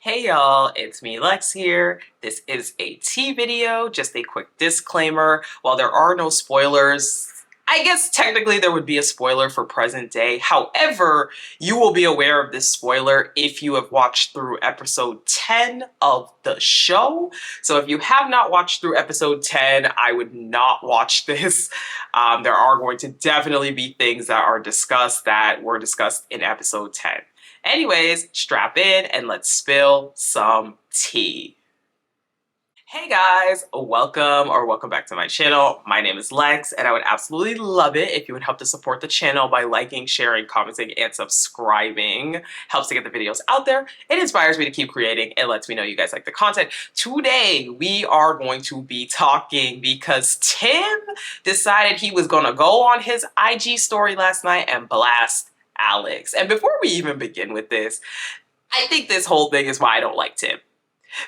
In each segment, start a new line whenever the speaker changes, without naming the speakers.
Hey y'all, it's me Lex here. This is a tea video, just a quick disclaimer. While there are no spoilers, I guess technically there would be a spoiler for present day. However, you will be aware of this spoiler if you have watched through episode 10 of the show. So if you have not watched through episode 10, I would not watch this. There are going to definitely be things that are discussed that were discussed in episode 10. Anyways, strap in and let's spill some tea. Hey guys, welcome back to my channel. My name is Lex and I would absolutely love it if you would help to support the channel by liking, sharing, commenting, and subscribing. Helps to get the videos out there. It inspires me to keep creating. It lets me know you guys like the content. Today, we are going to be talking because Tim decided he was gonna go on his IG story last night and blast Alex. And before we even begin with this, I think this whole thing is why I don't like Tim.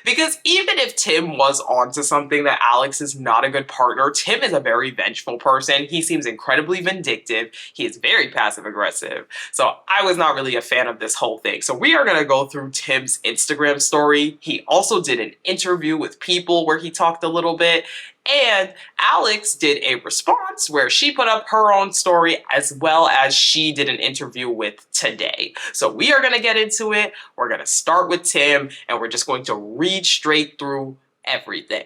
Because even if Tim was onto something that Alex is not a good partner, Tim is a very vengeful person. He seems incredibly vindictive. He is very passive aggressive. So I was not really a fan of this whole thing. So we are going to go through Tim's Instagram story. He also did an interview with People where he talked a little bit. And Alex did a response where she put up her own story as well as she did an interview with Today. So we are going to get into it. We're going to start with Tim and we're just going to read straight through everything.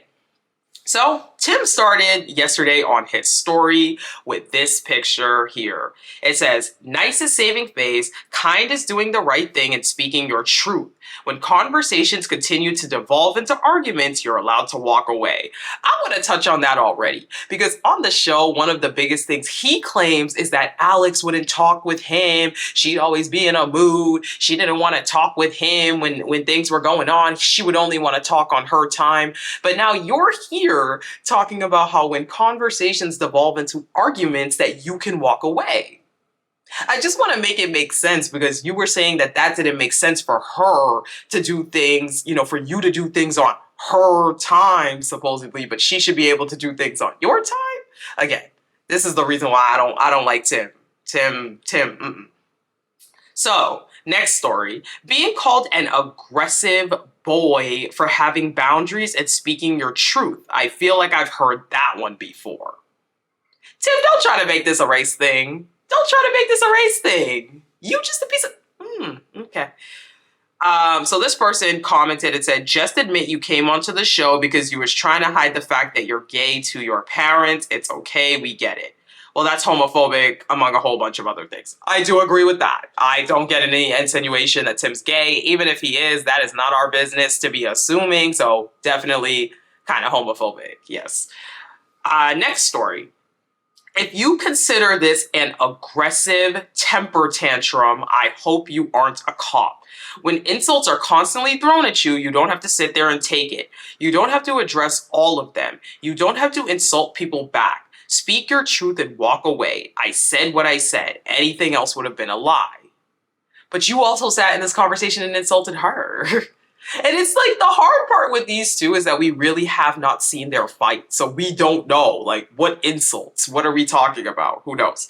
So Tim started yesterday on his story with this picture here. It says, "Nice is saving face, kind is doing the right thing and speaking your truth. When conversations continue to devolve into arguments, you're allowed to walk away." I want to touch on that already because on the show, one of the biggest things he claims is that Alex wouldn't talk with him. She'd always be in a mood. She didn't want to talk with him when things were going on. She would only want to talk on her time. But now you're here talking about how when conversations devolve into arguments that you can walk away. I just want to make it make sense because you were saying that that didn't make sense for her to do things, for you to do things on her time, supposedly, but she should be able to do things on your time. Again, this is the reason why I don't like Tim. Tim. So, next story. Being called an aggressive boy for having boundaries and speaking your truth. I feel like I've heard that one before. Tim, don't try to make this a race thing. Don't try to make this a race thing. You just a piece of... okay. So this person commented and said, "Just admit you came onto the show because you was trying to hide the fact that you're gay to your parents. It's okay, we get it." Well, that's homophobic among a whole bunch of other things. I do agree with that. I don't get any insinuation that Tim's gay. Even if he is, that is not our business to be assuming. So definitely kind of homophobic, yes. Next story. "If you consider this an aggressive temper tantrum, I hope you aren't a cop. When insults are constantly thrown at you, you don't have to sit there and take it. You don't have to address all of them. You don't have to insult people back. Speak your truth and walk away. I said what I said. Anything else would have been a lie." But you also sat in this conversation and insulted her. And it's like the hard part with these two is that we really have not seen their fight. So we don't know, like, what insults? What are we talking about? Who knows?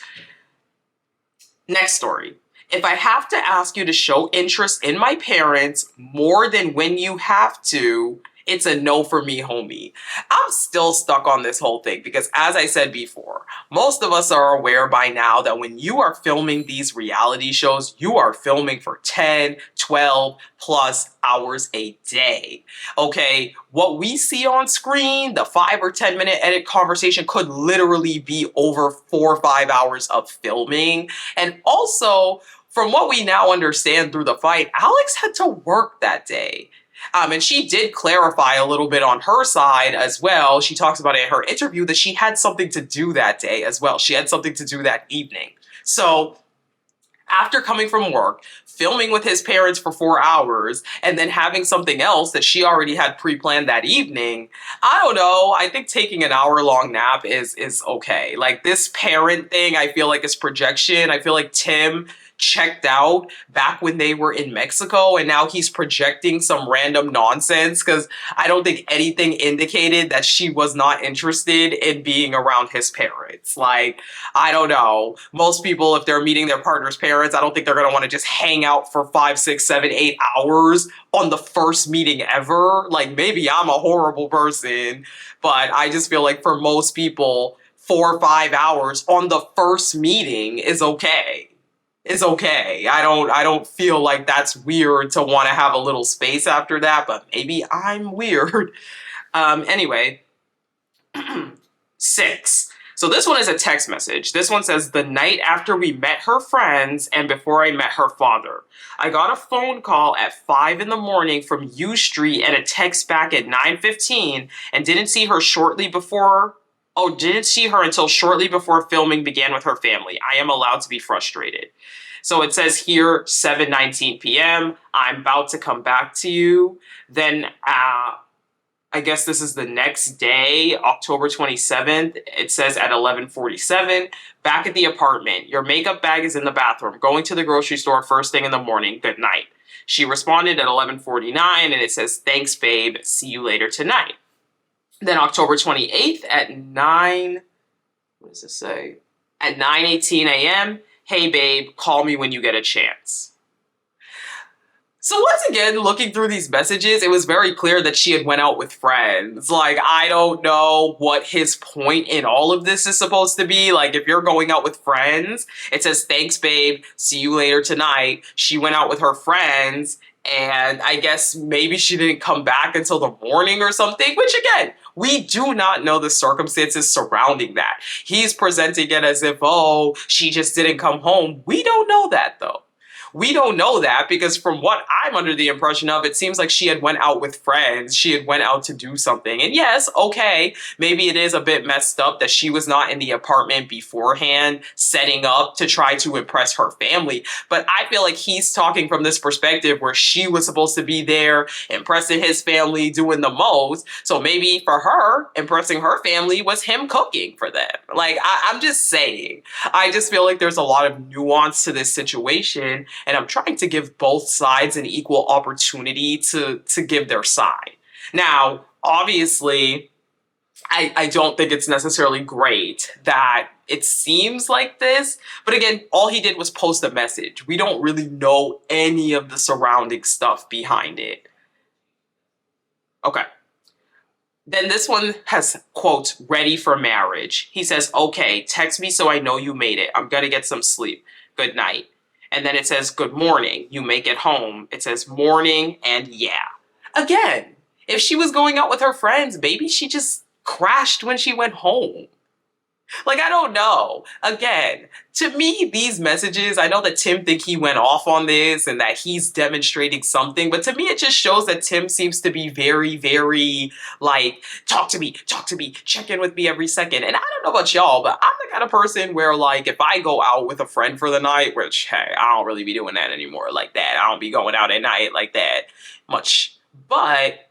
Next story. "If I have to ask you to show interest in my parents more than when you have to, it's a no for me, homie." I'm still stuck on this whole thing because, as I said before, most of us are aware by now that when you are filming these reality shows, you are filming for 10, 12 plus hours a day. Okay, what we see on screen, the 5 or 10 minute edit conversation could literally be over 4 or 5 hours of filming. And also, from what we now understand through the fight, Alex had to work that day. And she did clarify a little bit on her side as well. She talks about it in her interview that she had something to do that day as well. She had something to do that evening. So after coming from work, filming with his parents for 4 hours, and then having something else that she already had pre-planned that evening, I don't know. I think taking an hour-long nap is okay. Like, this parent thing, I feel like is projection. I feel like Tim checked out back when they were in Mexico, and now he's projecting some random nonsense, because I don't think anything indicated that she was not interested in being around his parents. Like, I don't know. Most people, if they're meeting their partner's parents, I don't think they're going to want to just hang out for 5, 6, 7, 8 hours on the first meeting ever. Like, maybe I'm a horrible person, but I just feel like for most people, 4 or 5 hours on the first meeting is okay. Is okay. I don't feel like that's weird to want to have a little space after that, but maybe I'm weird. Anyway, 6. So this one is a text message. This one says, the night after we met her friends and before I met her father, I got a phone call at 5 in the morning from U Street and a text back at 9:15 and didn't see her until shortly before filming began with her family. I am allowed to be frustrated. So it says here, 7:19 p.m. I'm about to come back to you. Then I guess this is the next day, October 27th. It says at 11:47, back at the apartment. Your makeup bag is in the bathroom. Going to the grocery store first thing in the morning. Good night. She responded at 11:49 and it says, thanks, babe. See you later tonight. Then October 28th at 9, what does it say? At 9:18 a.m., hey, babe, call me when you get a chance. So once again, looking through these messages, it was very clear that she had went out with friends. Like, I don't know what his point in all of this is supposed to be. Like, if you're going out with friends, it says, thanks, babe, see you later tonight. She went out with her friends, and I guess maybe she didn't come back until the morning or something, which again, we do not know the circumstances surrounding that. He's presenting it as if, oh, she just didn't come home. We don't know that, though. We don't know that because from what I'm under the impression of, it seems like she had went out with friends. She had went out to do something. And yes, okay, maybe it is a bit messed up that she was not in the apartment beforehand setting up to try to impress her family. But I feel like he's talking from this perspective where she was supposed to be there, impressing his family, doing the most. So maybe for her, impressing her family was him cooking for them. Like, I'm just saying. I just feel like there's a lot of nuance to this situation. And I'm trying to give both sides an equal opportunity to give their side. Now, obviously, I don't think it's necessarily great that it seems like this. But again, all he did was post a message. We don't really know any of the surrounding stuff behind it. Okay. Then this one has, quote, ready for marriage. He says, okay, text me so I know you made it. I'm gonna get some sleep. Good night. And then it says, good morning, you make it home. It says morning and yeah. Again, if she was going out with her friends, maybe she just crashed when she went home. Like, I don't know. Again, to me, these messages, I know that Tim think he went off on this and that he's demonstrating something, but to me, it just shows that Tim seems to be very, very, like, talk to me, check in with me every second. And I don't know about y'all, but I'm the kind of person where, like, if I go out with a friend for the night, which, hey, I don't really be doing that anymore like that. I don't be going out at night like that much. But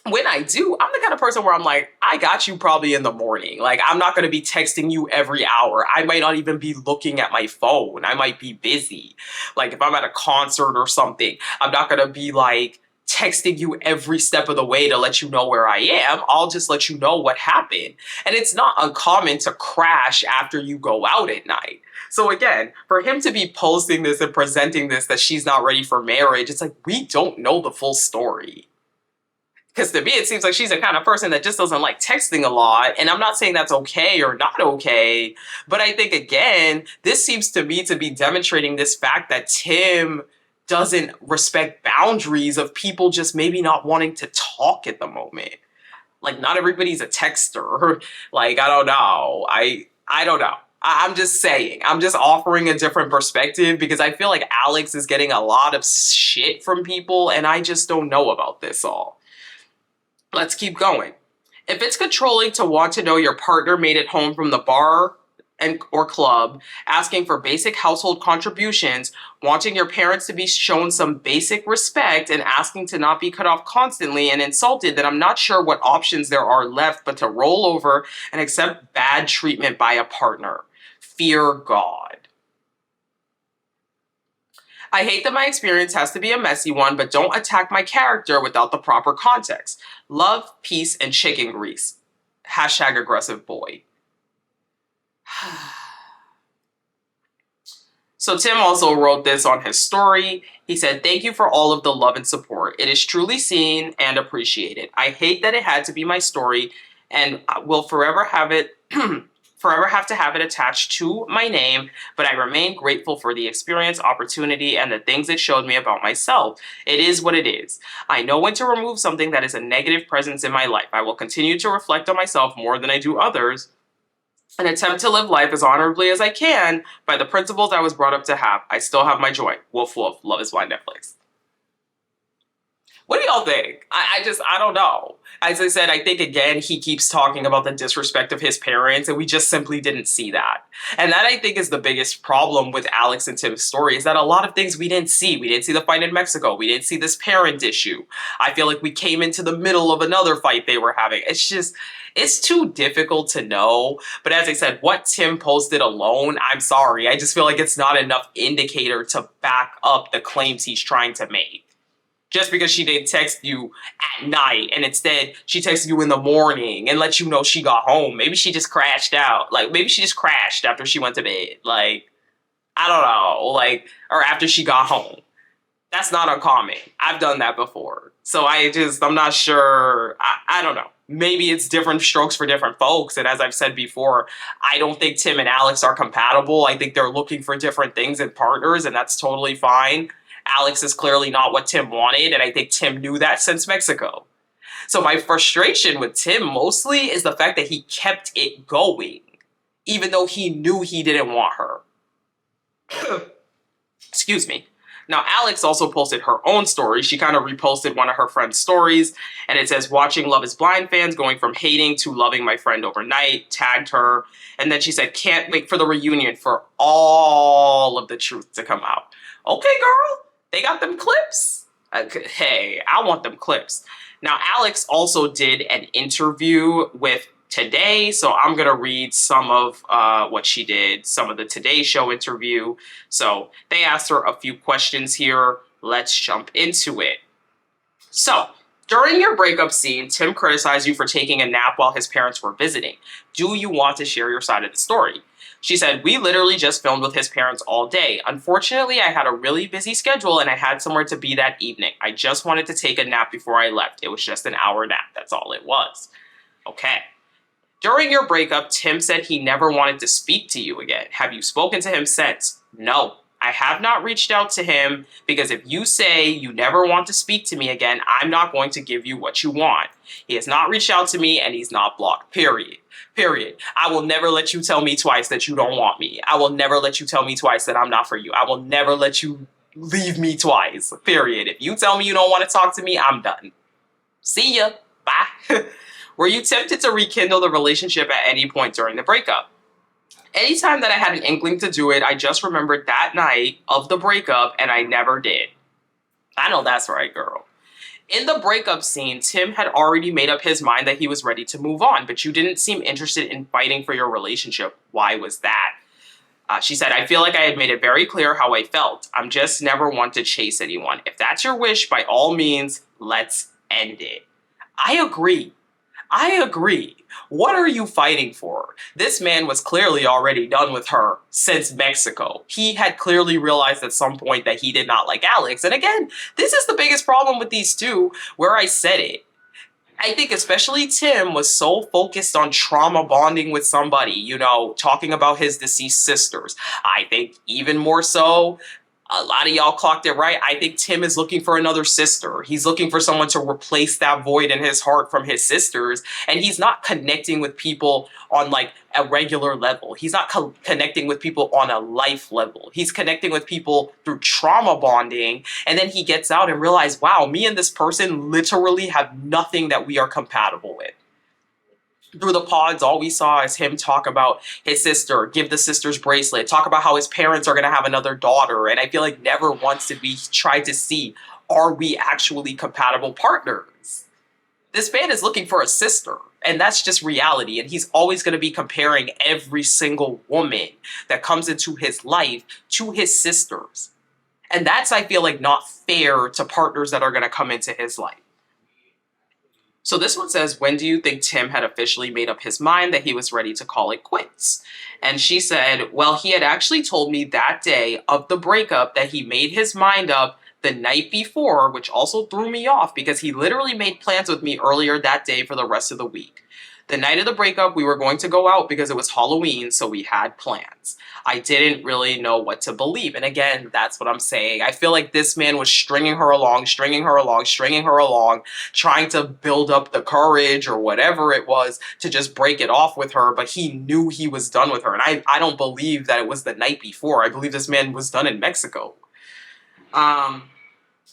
when I do, I'm the kind of person where I'm like, I got you probably in the morning. Like, I'm not going to be texting you every hour. I might not even be looking at my phone. I might be busy. Like, if I'm at a concert or something, I'm not going to be like texting you every step of the way to let you know where I am. I'll just let you know what happened. And it's not uncommon to crash after you go out at night. So again, for him to be posting this and presenting this, that she's not ready for marriage, it's like, we don't know the full story. Because to me, it seems like she's the kind of person that just doesn't like texting a lot. And I'm not saying that's okay or not okay. But I think, again, this seems to me to be demonstrating this fact that Tim doesn't respect boundaries of people just maybe not wanting to talk at the moment. Like, not everybody's a texter. Like, I don't know. I don't know. I'm just saying. I'm just offering a different perspective because I feel like Alex is getting a lot of shit from people and I just don't know about this all. Let's keep going. If it's controlling to want to know your partner made it home from the bar or club, asking for basic household contributions, wanting your parents to be shown some basic respect, and asking to not be cut off constantly and insulted, then I'm not sure what options there are left but to roll over and accept bad treatment by a partner. Fear God. I hate that my experience has to be a messy one, but don't attack my character without the proper context. Love, peace, and chicken grease. Hashtag aggressive boy. So Tim also wrote this on his story. He said, "Thank you for all of the love and support. It is truly seen and appreciated. I hate that it had to be my story and will forever have it forever have to have it attached to my name, but I remain grateful for the experience, opportunity, and the things it showed me about myself. It is what it is. I know when to remove something that is a negative presence in my life. I will continue to reflect on myself more than I do others and attempt to live life as honorably as I can by the principles I was brought up to have. I still have my joy. Woof woof. Love is blind, Netflix." What do y'all think? I don't know. As I said, I think again, he keeps talking about the disrespect of his parents, and we just simply didn't see that. And that, I think, is the biggest problem with Alex and Tim's story, is that a lot of things we didn't see. We didn't see the fight in Mexico. We didn't see this parent issue. I feel like we came into the middle of another fight they were having. It's too difficult to know. But as I said, what Tim posted alone, I'm sorry, I just feel like it's not enough indicator to back up the claims he's trying to make. Just because she didn't text you at night and instead she texted you in the morning and let you know she got home. Maybe she just crashed out. Like, maybe she just crashed after she went to bed. Like, I don't know. Like, or after she got home. That's not uncommon. I've done that before. So I'm not sure. I don't know. Maybe it's different strokes for different folks. And as I've said before, I don't think Tim and Alex are compatible. I think they're looking for different things in partners, and that's totally fine. Alex is clearly not what Tim wanted, and I think Tim knew that since Mexico. So my frustration with Tim mostly is the fact that he kept it going, even though he knew he didn't want her. Excuse me. Now, Alex also posted her own story. She kind of reposted one of her friend's stories, and it says, "Watching Love is Blind fans going from hating to loving my friend overnight," tagged her, and then she said, "Can't wait for the reunion for all of the truth to come out." Okay, girl. They got them clips. Hey, I want them clips. Now, Alex also did an interview with Today, so I'm going to read some of what she did, some of the Today Show interview. So they asked her a few questions here. Let's jump into it. So, during your breakup scene, Tim criticized you for taking a nap while his parents were visiting. Do you want to share your side of the story? She said, "We literally just filmed with his parents all day. Unfortunately, I had a really busy schedule and I had somewhere to be that evening. I just wanted to take a nap before I left. It was just an hour nap. That's all it was." Okay. During your breakup, Tim said he never wanted to speak to you again. Have you spoken to him since? No. I have not reached out to him because if you say you never want to speak to me again, I'm not going to give you what you want. He has not reached out to me and he's not blocked, period. Period. I will never let you tell me twice that you don't want me. I will never let you tell me twice that I'm not for you. I will never let you leave me twice, period. If you tell me you don't want to talk to me, I'm done. See ya. Bye. Were you tempted to rekindle the relationship at any point during the breakup? Anytime that I had an inkling to do it, I just remembered that night of the breakup and I never did. I know that's right, girl. In the breakup scene, Tim had already made up his mind that he was ready to move on, but you didn't seem interested in fighting for your relationship. Why was that? She said, "I feel like I had made it very clear how I felt. I'm just never one to chase anyone. If that's your wish, by all means, let's end it." I agree. I agree. What are you fighting for? This man was clearly already done with her since Mexico. He had clearly realized at some point that he did not like Alex. And again, this is the biggest problem with these two, where I said it. I think especially Tim was so focused on trauma bonding with somebody, you know, talking about his deceased sisters. I think even more so, a lot of y'all clocked it right. I think Tim is looking for another sister. He's looking for someone to replace that void in his heart from his sisters. And he's not connecting with people on like a regular level. He's not connecting with people on a life level. He's connecting with people through trauma bonding. And then he gets out and realizes, wow, me and this person literally have nothing that we are compatible with. Through the pods, all we saw is him talk about his sister, give the sister's bracelet, talk about how his parents are going to have another daughter. And I feel like never once did we try to see, are we actually compatible partners? This man is looking for a sister, and that's just reality. And he's always going to be comparing every single woman that comes into his life to his sisters. And that's, I feel like, not fair to partners that are going to come into his life. So this one says, when do you think Tim had officially made up his mind that he was ready to call it quits? And she said, well, he had actually told me that day of the breakup that he made his mind up the night before, which also threw me off because he literally made plans with me earlier that day for the rest of the week. The night of the breakup, we were going to go out because it was Halloween, so we had plans. I didn't really know what to believe. And again, that's what I'm saying. I feel like this man was stringing her along, trying to build up the courage or whatever it was to just break it off with her, but he knew he was done with her. And I don't believe that it was the night before. I believe this man was done in Mexico.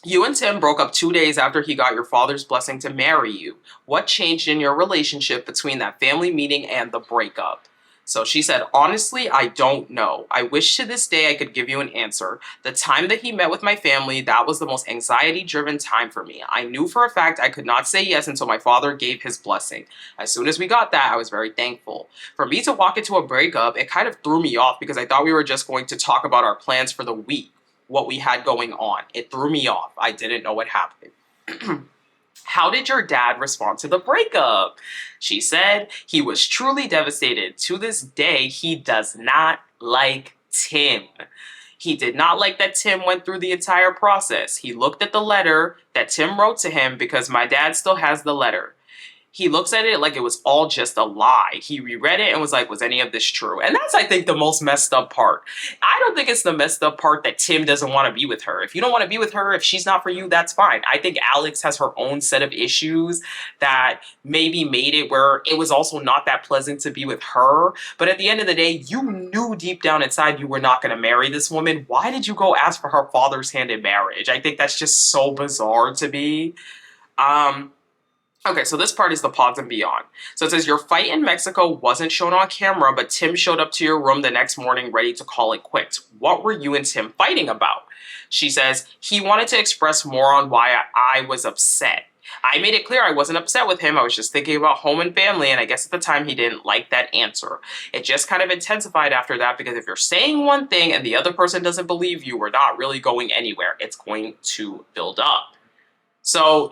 You and Tim broke up 2 days after he got your father's blessing to marry you. What changed in your relationship between that family meeting and the breakup? So she said, honestly, I don't know. I wish to this day I could give you an answer. The time that he met with my family, that was the most anxiety-driven time for me. I knew for a fact I could not say yes until my father gave his blessing. As soon as we got that, I was very thankful. For me to walk into a breakup, it kind of threw me off because I thought we were just going to talk about our plans for the week, what we had going on. It threw me off. I didn't know what happened. How did your dad respond to the breakup? She said he was truly devastated. To this day, he does not like Tim. He did not like that Tim went through the entire process. He looked at the letter that Tim wrote to him because my dad still has the letter. He looks at it like it was all just a lie. He reread it and was like, was any of this true? And that's, I think, the most messed up part. I don't think it's the messed up part that Tim doesn't want to be with her. If you don't want to be with her, if she's not for you, that's fine. I think Alex has her own set of issues that maybe made it where it was also not that pleasant to be with her. But at the end of the day, you knew deep down inside you were not going to marry this woman. Why did you go ask for her father's hand in marriage? I think that's just so bizarre to me. Okay, so this part is the pause and beyond. So it says, your fight in Mexico wasn't shown on camera, but Tim showed up to your room the next morning ready to call it quits. What were you and Tim fighting about? She says, he wanted to express more on why I was upset. I made it clear I wasn't upset with him. I was just thinking about home and family, and I guess at the time he didn't like that answer. It just kind of intensified after that because if you're saying one thing and the other person doesn't believe you, we're not really going anywhere. It's going to build up. So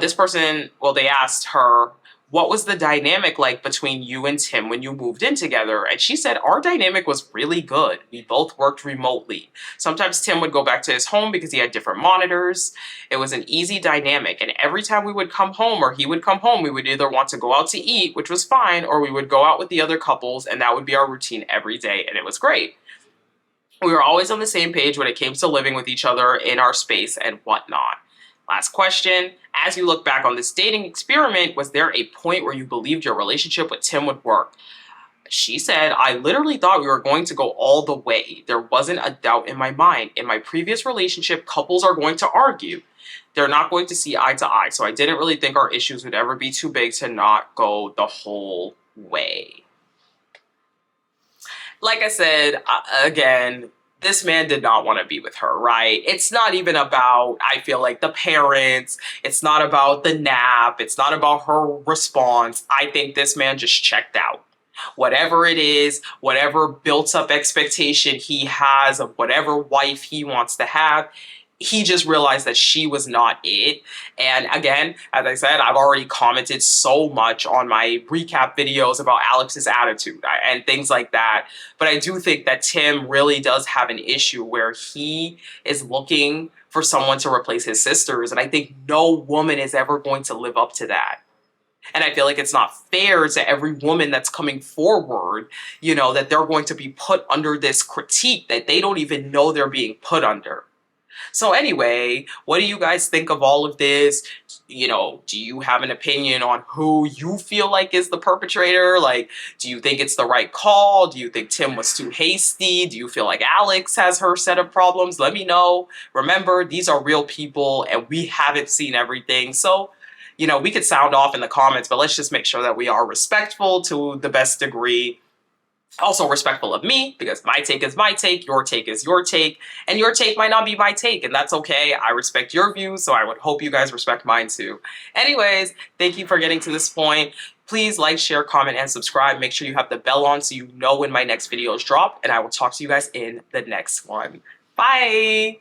this person, well, they asked her, what was the dynamic like between you and Tim when you moved in together? And she said, our dynamic was really good. We both worked remotely. Sometimes Tim would go back to his home because he had different monitors. It was an easy dynamic. And every time we would come home or he would come home, we would either want to go out to eat, which was fine, or we would go out with the other couples, and that would be our routine every day. And it was great. We were always on the same page when it came to living with each other in our space and whatnot. Last question. As you look back on this dating experiment, was there a point where you believed your relationship with Tim would work? She said, I literally thought we were going to go all the way. There wasn't a doubt in my mind. In my previous relationship, couples are going to argue. They're not going to see eye to eye. So I didn't really think our issues would ever be too big to not go the whole way. Like I said, again, this man did not want to be with her, right? It's not even about, I feel like, the parents. It's not about the nap. It's not about her response. I think this man just checked out. Whatever it is, whatever built up expectation he has of whatever wife he wants to have, he just realized that she was not it. And again, as I said, I've already commented so much on my recap videos about Alex's attitude and things like that. But I do think that Tim really does have an issue where he is looking for someone to replace his sisters. And I think no woman is ever going to live up to that. And I feel like it's not fair to every woman that's coming forward, you know, that they're going to be put under this critique that they don't even know they're being put under. So anyway, what do you guys think of all of this? You know, do you have an opinion on who you feel like is the perpetrator? Like, do you think it's the right call? Do you think Tim was too hasty? Do you feel like Alex has her set of problems? Let me know. Remember, these are real people and we haven't seen everything. So, you know, we could sound off in the comments, but let's just make sure that we are respectful to the best degree. Also respectful of me, because my take is my take, your take is your take, and your take might not be my take, and that's okay. I respect your views, so I would hope you guys respect mine too. Anyways, thank you for getting to this point. Please like, share, comment, and subscribe. Make sure you have the bell on so you know when my next videos drop, and I will talk to you guys in the next one. Bye!